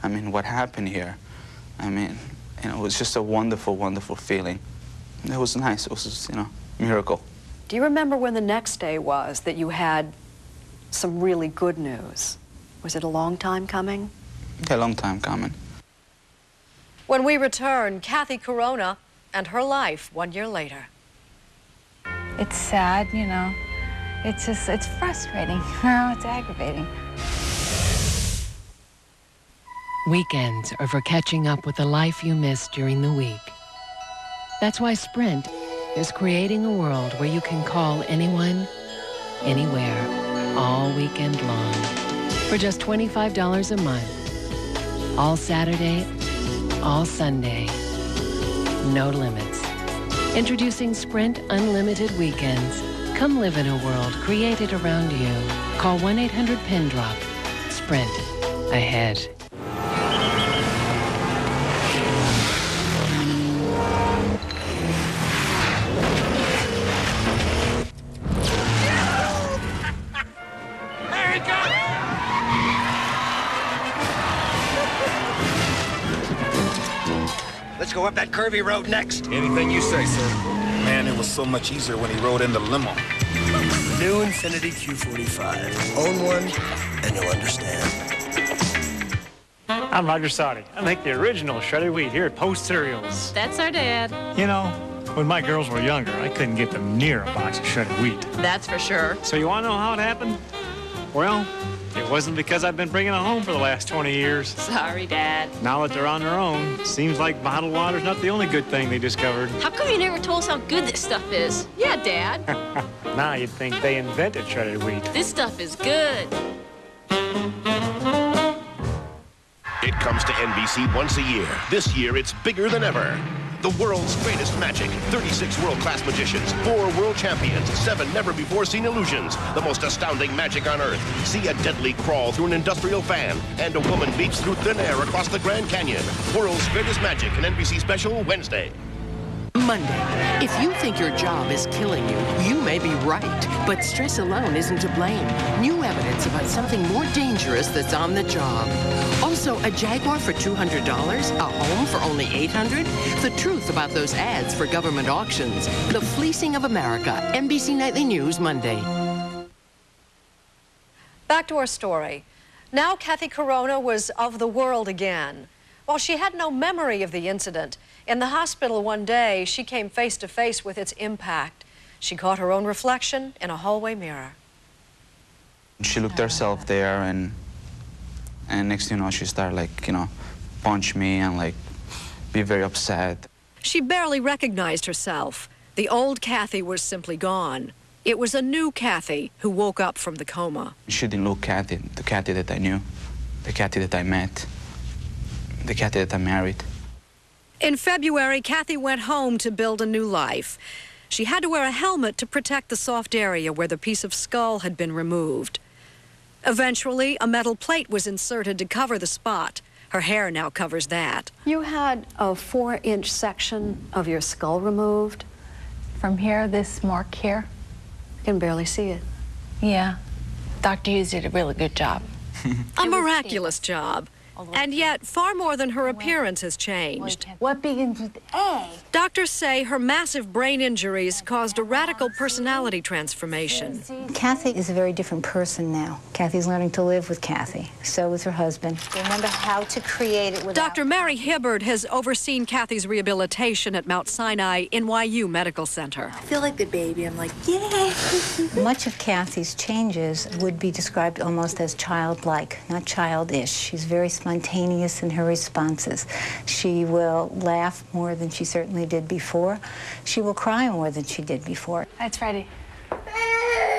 I mean, what happened here? I mean, you know, it was just a wonderful, wonderful feeling. It was nice. It was just, you know, miracle. Do you remember when the next day was that you had some really good news? Was it a long time coming? Yeah, a long time coming. When we return, Kathy Corona and her life 1 year later. It's sad, you know. It's frustrating. It's aggravating. Weekends are for catching up with the life you missed during the week. That's why Sprint is creating a world where you can call anyone, anywhere, all weekend long. For just $25 a month. All Saturday, all Sunday. No limits. Introducing Sprint Unlimited Weekends. Come live in a world created around you. Call 1-800-PIN-DROP. Sprint. Ahead. Let's go up that curvy road next. Anything you say, sir. Man, it was so much easier when he rode in the limo. New Infiniti Q45. Own one, and you'll understand. I'm Roger Soddy. I make the original shredded wheat here at Post Cereals. That's our dad. You know, when my girls were younger, I couldn't get them near a box of shredded wheat. That's for sure. So you want to know how it happened? Well, it wasn't because I've been bringing it home for the last 20 years. Sorry, Dad. Now that they're on their own, seems like bottled water's not the only good thing they discovered. How come you never told us how good this stuff is? Yeah, Dad. Now you'd think they invented shredded wheat. This stuff is good. It comes to NBC once a year. This year, it's bigger than ever. The world's greatest magic. 36 world-class magicians, 4 world champions, 7 never-before-seen illusions. The most astounding magic on Earth. See a deadly crawl through an industrial fan. And a woman beats through thin air across the Grand Canyon. World's greatest magic, an NBC special, Wednesday. Monday. If you think your job is killing you, you may be right. But stress alone isn't to blame. New evidence about something more dangerous that's on the job. Also, a Jaguar for $200? A home for only $800? The truth about those ads for government auctions. The fleecing of America. NBC Nightly News, Monday. Back to our story. Now Kathy Corona was of the world again. While she had no memory of the incident, in the hospital one day, she came face to face with its impact. She caught her own reflection in a hallway mirror. She looked herself there, and next thing you know, she started, like, you know, punch me and, like, be very upset. She barely recognized herself. The old Kathy was simply gone. It was a new Kathy who woke up from the coma. She didn't look Kathy, the Kathy that I knew, the Kathy that I met, the Kathy that I married. In February, Kathy went home to build a new life. She had to wear a helmet to protect the soft area where the piece of skull had been removed. Eventually, a metal plate was inserted to cover the spot. Her hair now covers that. You had a 4-inch section of your skull removed. From here, this mark here. You can barely see it. Yeah. Dr. Hughes did a really good job. A miraculous job. And yet, far more than her appearance has changed. What begins with A? Doctors say her massive brain injuries caused a radical personality transformation. Kathy is a very different person now. Kathy's learning to live with Kathy. So is her husband. Remember how to create it without... Dr. Mary Hibbard has overseen Kathy's rehabilitation at Mount Sinai NYU Medical Center. I feel like the baby. I'm like, yay! Much of Kathy's changes would be described almost as childlike, not childish. She's very spontaneous in her responses. She will laugh more than she certainly did before. She will cry more than she did before. It's ready.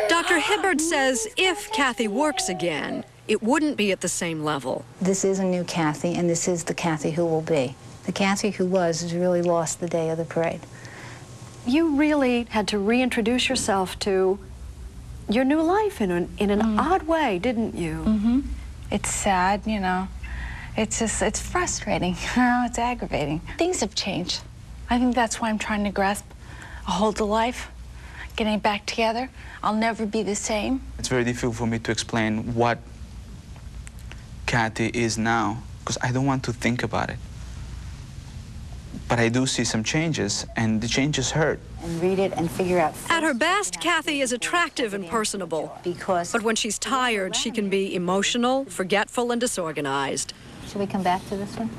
Dr. Hibbard says if Kathy works again, it wouldn't be at the same level. This is a new Kathy, and this is the Kathy who will be. The Kathy who was has really lost the day of the parade. You really had to reintroduce yourself to your new life in an odd way, didn't you? Mm-hmm. It's sad, you know. It's just, it's frustrating, you know, it's aggravating. Things have changed. I think that's why I'm trying to grasp a hold of life, getting back together. I'll never be the same. It's very difficult for me to explain what Kathy is now, because I don't want to think about it. But I do see some changes, and the changes hurt. And read it and figure out... At her best, Kathy is attractive and personable. But when she's tired, she can be emotional, forgetful, and disorganized. Should we come back to this one?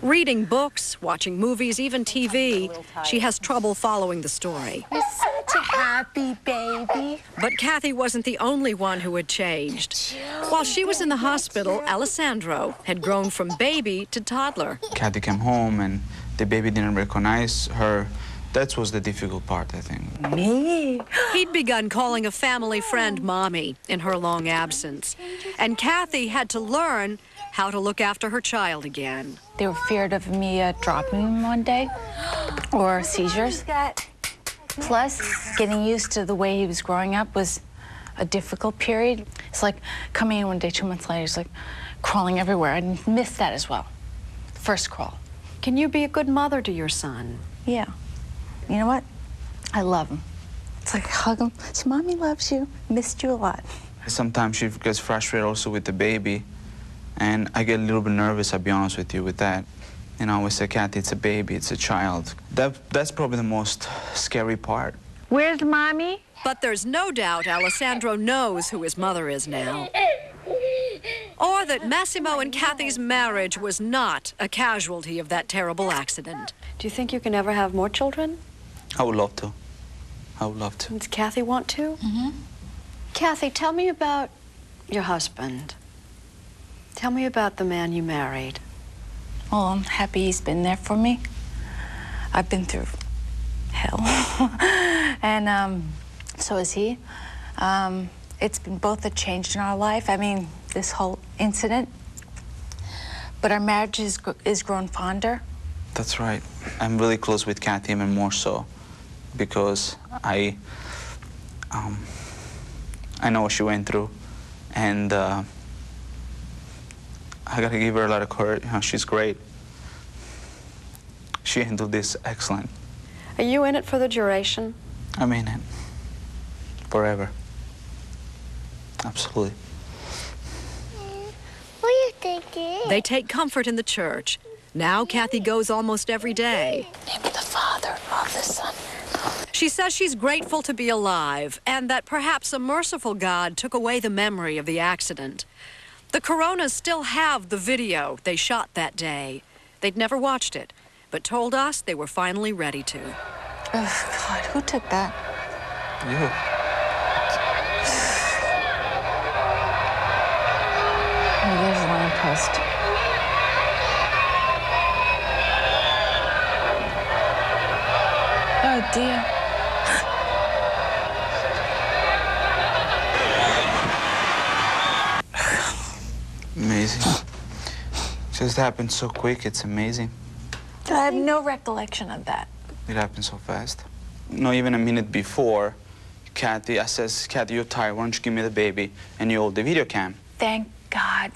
Reading books, watching movies, even TV, she has trouble following the story. You're such a happy baby. But Kathy wasn't the only one who had changed. While she was in the hospital, Alessandro had grown from baby to toddler. Kathy came home, and the baby didn't recognize her. That was the difficult part, I think. Me? He'd begun calling a family friend Mommy in her long absence. And Kathy had to learn how to look after her child again. They were feared of me dropping him one day or seizures. Plus, getting used to the way he was growing up was a difficult period. It's like coming in one day, 2 months later, he's like crawling everywhere. I missed that as well. First crawl. Can you be a good mother to your son? Yeah. You know what? I love him. It's like hug him. So Mommy loves you. Missed you a lot. Sometimes she gets frustrated also with the baby, and I get a little bit nervous, I'll be honest with you, with that. You know, we say, Kathy, it's a baby, it's a child. That's probably the most scary part. Where's Mommy? But there's no doubt Alessandro knows who his mother is now. Or that Massimo and Kathy's marriage was not a casualty of that terrible accident. Do you think you can ever have more children? I would love to. I would love to. Does Kathy want to? Mm-hmm. Kathy, tell me about your husband. Tell me about the man you married. Well, I'm happy he's been there for me. I've been through hell. And so has he. It's been both a change in our life. I mean, this whole incident. But our marriage is grown fonder. That's right. I'm really close with Kathy, even more so, because I know what she went through, and I gotta give her a lot of credit. You know, she's great. She handled this excellent. Are you in it for the duration? I'm in it. Forever. Absolutely. What do you think? They take comfort in the church. Now Kathy goes almost every day. Name of the Father, of the Son. She says she's grateful to be alive and that perhaps a merciful God took away the memory of the accident. The Coronas still have the video they shot that day. They'd never watched it, but told us they were finally ready to. Oh, God, who took that? You. Oh, there's a lamppost. Oh, dear. Amazing. Just happened so quick, it's amazing. I have no recollection of that. It happened so fast. Not even a minute before, Kathy, I says, Kathy, you're tired, why don't you give me the baby and you hold the video cam. Thank God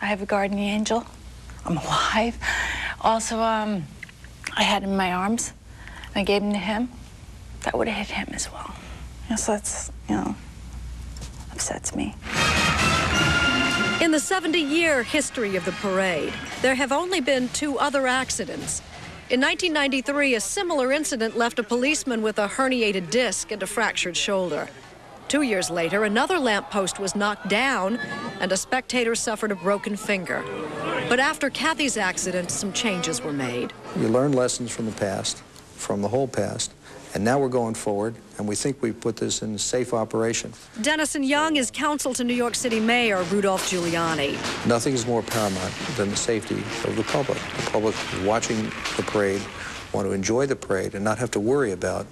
I have a guardian angel. I'm alive. Also, I had him in my arms, and I gave him to him. That would have hit him as well. So that's, upsets me. In the 70-year history of the parade, there have only been 2 other accidents. In 1993, a similar incident left a policeman with a herniated disc and a fractured shoulder. 2 years later, another lamppost was knocked down and a spectator suffered a broken finger. But after Kathy's accident, some changes were made. You learn lessons from the past, from the whole past, and now we're going forward, and we think we've put this in safe operation. Dennison Young is counsel to New York City Mayor Rudolph Giuliani. Nothing is more paramount than the safety of the public. The public watching the parade want to enjoy the parade and not have to worry about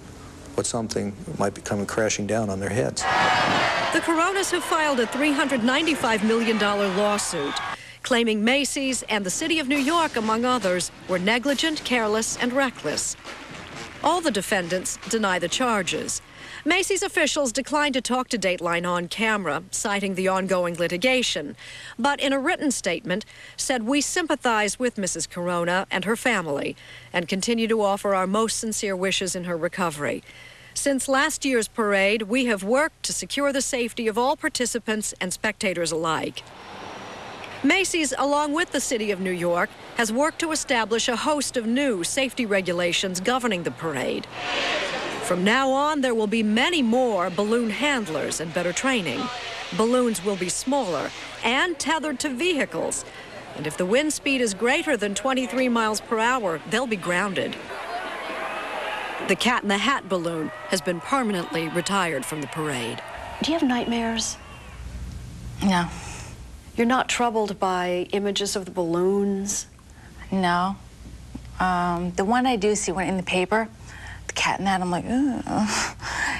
what something might be coming crashing down on their heads. The Coronas have filed a $395 million lawsuit, claiming Macy's and the City of New York, among others, were negligent, careless, and reckless. All the defendants deny the charges. Macy's officials declined to talk to Dateline on camera, citing the ongoing litigation, but in a written statement said we sympathize with Mrs. Corona and her family and continue to offer our most sincere wishes in her recovery. Since last year's parade, we have worked to secure the safety of all participants and spectators alike. Macy's, along with the City of New York, has worked to establish a host of new safety regulations governing the parade. From now on, there will be many more balloon handlers and better training. Balloons will be smaller and tethered to vehicles. And if the wind speed is greater than 23 miles per hour, they'll be grounded. The Cat in the Hat balloon has been permanently retired from the parade. Do you have nightmares? No. You're not troubled by images of the balloons? No. The one I do see when in the paper, the cat in that, I'm like, ooh,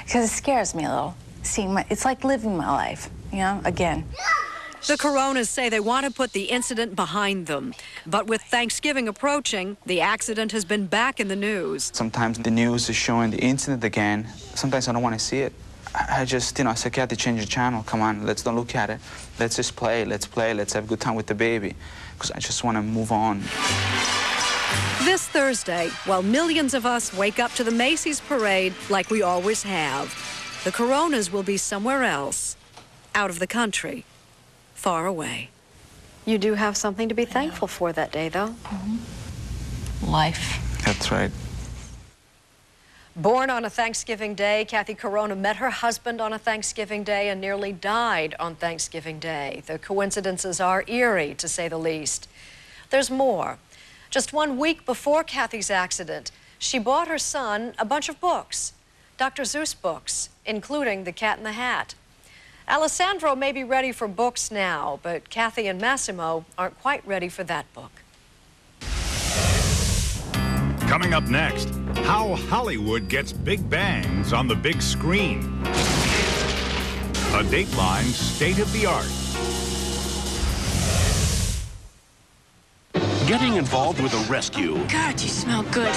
because it scares me a little. It's like living my life, again. The Coronas say they want to put the incident behind them. But with Thanksgiving approaching, the accident has been back in the news. Sometimes the news is showing the incident again. Sometimes I don't want to see it. I just, I said, Kathy, change the channel. Come on, let's don't look at it. Let's just play, let's have a good time with the baby. Because I just want to move on. This Thursday, while millions of us wake up to the Macy's parade like we always have, the Coronas will be somewhere else, out of the country, far away. You do have something to be thankful for that day, though. Mm-hmm. life. That's right. Born on a Thanksgiving Day, Kathy Corona met her husband on a Thanksgiving Day and nearly died on Thanksgiving Day. The coincidences are eerie, to say the least. There's more. Just 1 week before Kathy's accident, she bought her son a bunch of books, Dr. Seuss books, including The Cat in the Hat. Alessandro may be ready for books now, but Kathy and Massimo aren't quite ready for that book. Coming up next, how Hollywood gets big bangs on the big screen. A Dateline State of the Art. Getting involved with a rescue God, you smell good.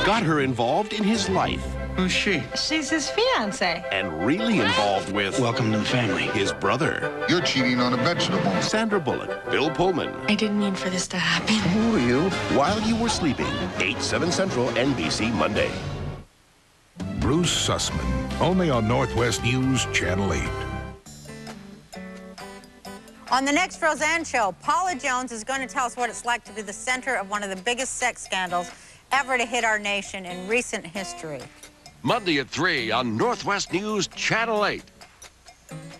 got her involved in his life. Who's she? She's his fiance. And really involved with... Welcome to the family. ...his brother. You're cheating on a vegetable. Sandra Bullock, Bill Pullman. I didn't mean for this to happen. Who are you? While you were sleeping. 8, 7 Central, NBC, Monday. Bruce Sussman, only on Northwest News, Channel 8. On the next Roseanne show, Paula Jones is going to tell us what it's like to be the center of one of the biggest sex scandals ever to hit our nation in recent history. Monday at 3 on Northwest News, Channel 8.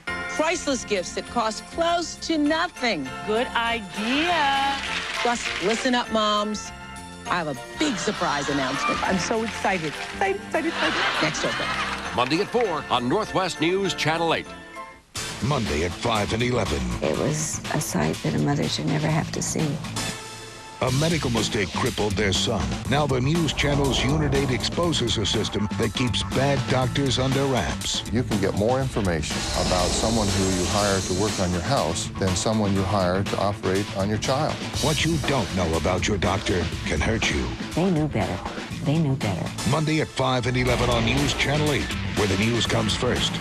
Priceless gifts that cost close to nothing. Good idea. Plus, listen up, moms. I have a big surprise announcement. I'm so excited. Excited. Next Thursday. Monday at 4 on Northwest News, Channel 8. Monday at 5 and 11. It was a sight that a mother should never have to see. A medical mistake crippled their son. Now the news channel's Unit 8 exposes a system that keeps bad doctors under wraps. You can get more information about someone who you hire to work on your house than someone you hire to operate on your child. What you don't know about your doctor can hurt you. They knew better. They knew better. Monday at 5 and 11 on News Channel 8, where the news comes first.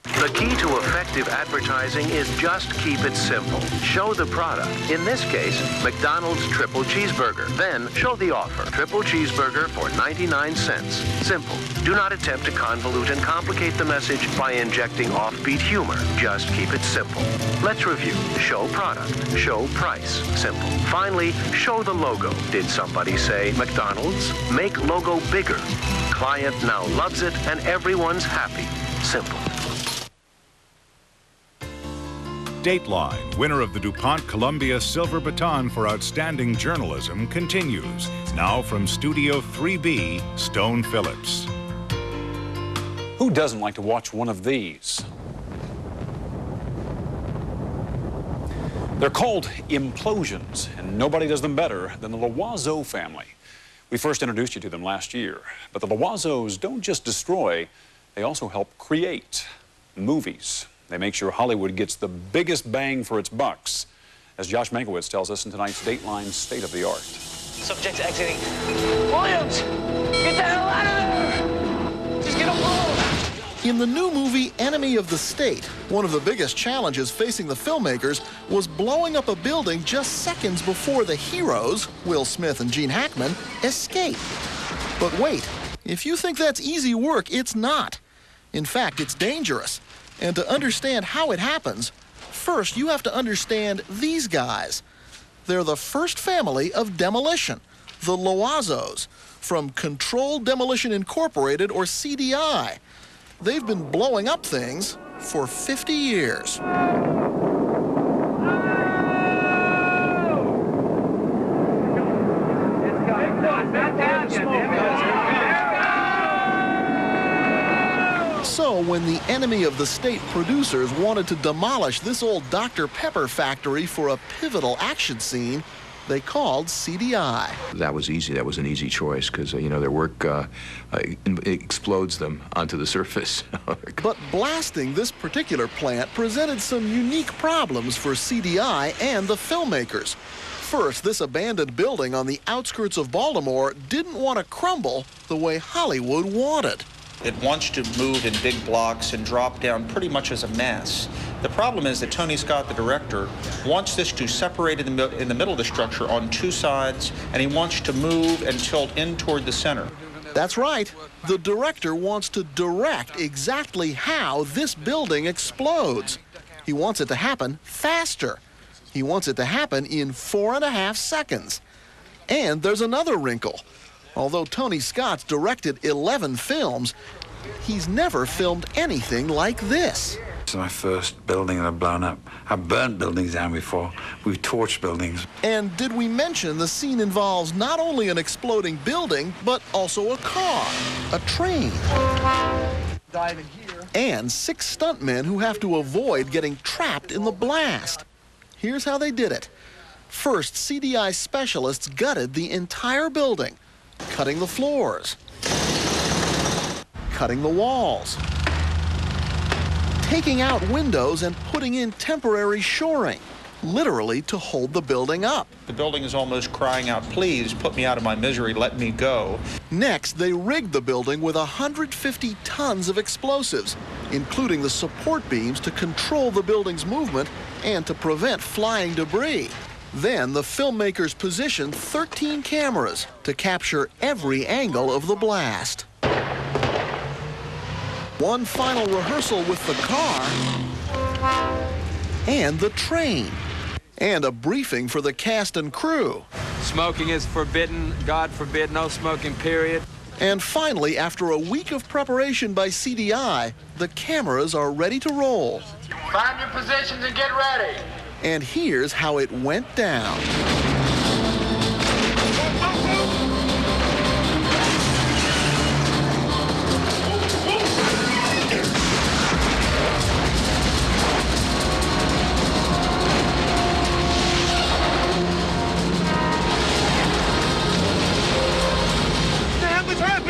The key to effective advertising is just keep it simple. Show the product. In this case, McDonald's Triple Cheeseburger. Then show the offer. Triple Cheeseburger for 99 cents. Simple. Do not attempt to convolute and complicate the message by injecting offbeat humor. Just keep it simple. Let's review. Show product. Show price. Simple. Finally, show the logo. Did somebody say McDonald's? Make logo bigger. Client now loves it and everyone's happy. Simple. Dateline, winner of the DuPont Columbia Silver Baton for Outstanding Journalism, continues. Now from Studio 3B, Stone Phillips. Who doesn't like to watch one of these? They're called implosions, and nobody does them better than the Loiseau family. We first introduced you to them last year, but the Loiseaus don't just destroy, they also help create movies. They make sure Hollywood gets the biggest bang for its bucks, as Josh Mankiewicz tells us in tonight's Dateline State of the Art. Subject exiting. Williams, get the hell out of there! Just get a hold! In the new movie Enemy of the State, one of the biggest challenges facing the filmmakers was blowing up a building just seconds before the heroes, Will Smith and Gene Hackman, escape. But wait, if you think that's easy work, it's not. In fact, it's dangerous. And to understand how it happens, first you have to understand these guys. They're the first family of demolition, the Loiseaus, from Controlled Demolition Incorporated, or CDI. They've been blowing up things for 50 years. So when the Enemy of the State producers wanted to demolish this old Dr. Pepper factory for a pivotal action scene, they called CDI. That was easy. That was an easy choice because, you know, their work explodes them onto the surface. But blasting this particular plant presented some unique problems for CDI and the filmmakers. First, this abandoned building on the outskirts of Baltimore didn't want to crumble the way Hollywood wanted. It wants to move in big blocks and drop down pretty much as a mass. The problem is that Tony Scott, the director, wants this to separate in the middle of the structure on two sides, and he wants to move and tilt in toward the center. That's right. The director wants to direct exactly how this building explodes. He wants it to happen faster. He wants it to happen in 4.5 seconds. And there's another wrinkle. Although Tony Scott's directed 11 films, he's never filmed anything like this. It's my first building that I've blown up. I've burnt buildings down before. We've torched buildings. And did we mention the scene involves not only an exploding building, but also a car, a train, and 6 stuntmen who have to avoid getting trapped in the blast. Here's how they did it. First, CDI specialists gutted the entire building, cutting the floors, cutting the walls, taking out windows and putting in temporary shoring, literally to hold the building up. The building is almost crying out, please put me out of my misery, let me go. Next, they rigged the building with 150 tons of explosives, including the support beams to control the building's movement and to prevent flying debris. Then the filmmakers positioned 13 cameras to capture every angle of the blast. One final rehearsal with the car and the train, and a briefing for the cast and crew. Smoking is forbidden. God forbid, no smoking, period. And finally, after a week of preparation by CDI, the cameras are ready to roll. Find your positions and get ready. And here's how it went down.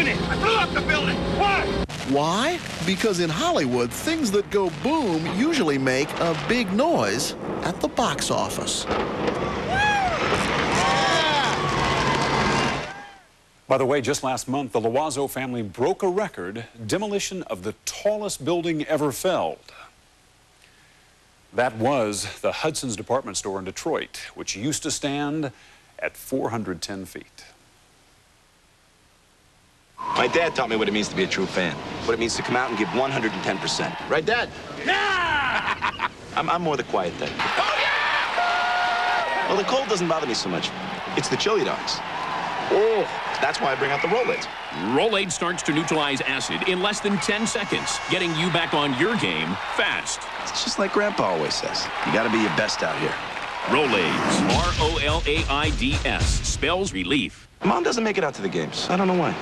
I blew up the building. Why? Why? Because in Hollywood, things that go boom usually make a big noise at the box office. By the way, just last month, the Loiseau family broke a record, demolition of the tallest building ever felled. That was the Hudson's department store in Detroit, which used to stand at 410 feet. My dad taught me what it means to be a true fan. What it means to come out and give 110%. Right, Dad? Yeah! I'm more the quiet type. Oh, yeah! Well, the cold doesn't bother me so much. It's the chili dogs. Oh, that's why I bring out the Rolaids. Rolaids starts to neutralize acid in less than 10 seconds, getting you back on your game fast. It's just like Grandpa always says. You gotta be your best out here. Rolaids, R-O-L-A-I-D-S, spells relief. Mom doesn't make it out to the games. I don't know why.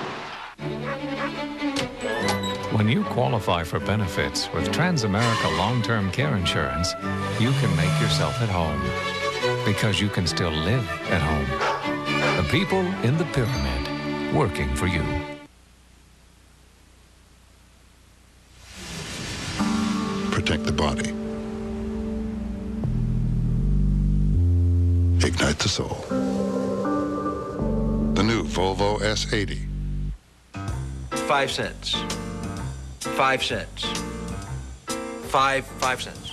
When you qualify for benefits with Transamerica Long-Term Care Insurance, you can make yourself at home because you can still live at home. The people in the pyramid working for you. Protect the body. Ignite the soul. The new Volvo S80. 5 cents. 5 cents. 5 cents.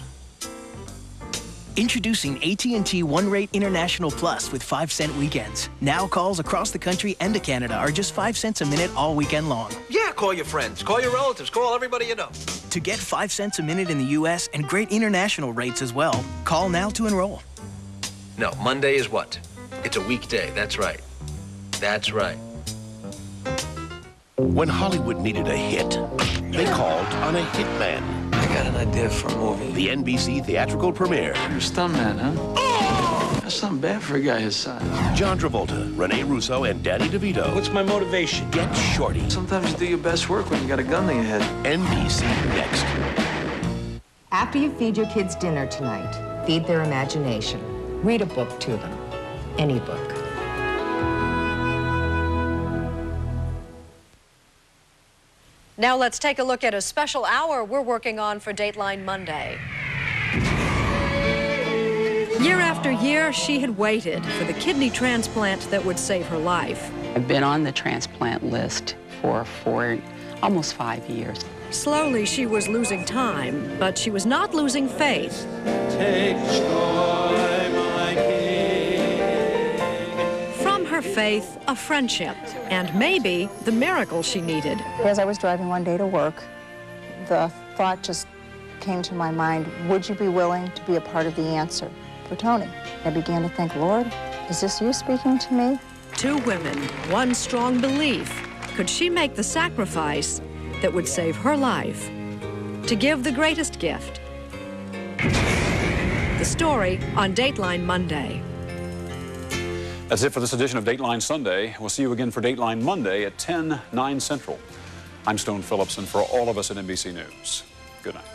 Introducing AT&T One Rate International Plus with 5-cent weekends. Now calls across the country and to Canada are just 5 cents a minute all weekend long. Yeah, call your friends, call your relatives, call everybody you know. To get 5 cents a minute in the U.S. and great international rates as well, call now to enroll. No, Monday is what? It's a weekday, that's right. That's right. When Hollywood needed a hit, they called on a hitman. I got an idea for a movie. The NBC theatrical premiere. You're a stuntman, huh? Oh! That's not bad for a guy his size. John Travolta, Rene Russo, and Danny DeVito. What's my motivation? Get shorty. Sometimes you do your best work when you got a gun to your head. NBC next. After you feed your kids dinner tonight, feed their imagination. Read a book to them. Any book. Now let's take a look at a special hour we're working on for Dateline Monday. Year after year, she had waited for the kidney transplant that would save her life. I've been on the transplant list for almost 5 years. Slowly, she was losing time, but she was not losing faith. Take joy, my king. From her faith, a friendship, and maybe the miracle she needed. As I was driving one day to work, the thought just came to my mind, would you be willing to be a part of the answer for Tony? I began to think, Lord, is this you speaking to me? two women, one strong belief. Could she make the sacrifice that would save her life to give the greatest gift? The story on Dateline Monday. That's it for this edition of Dateline Sunday. We'll see you again for Dateline Monday at 10, 9 Central. I'm Stone Phillips, and for all of us at NBC News, good night.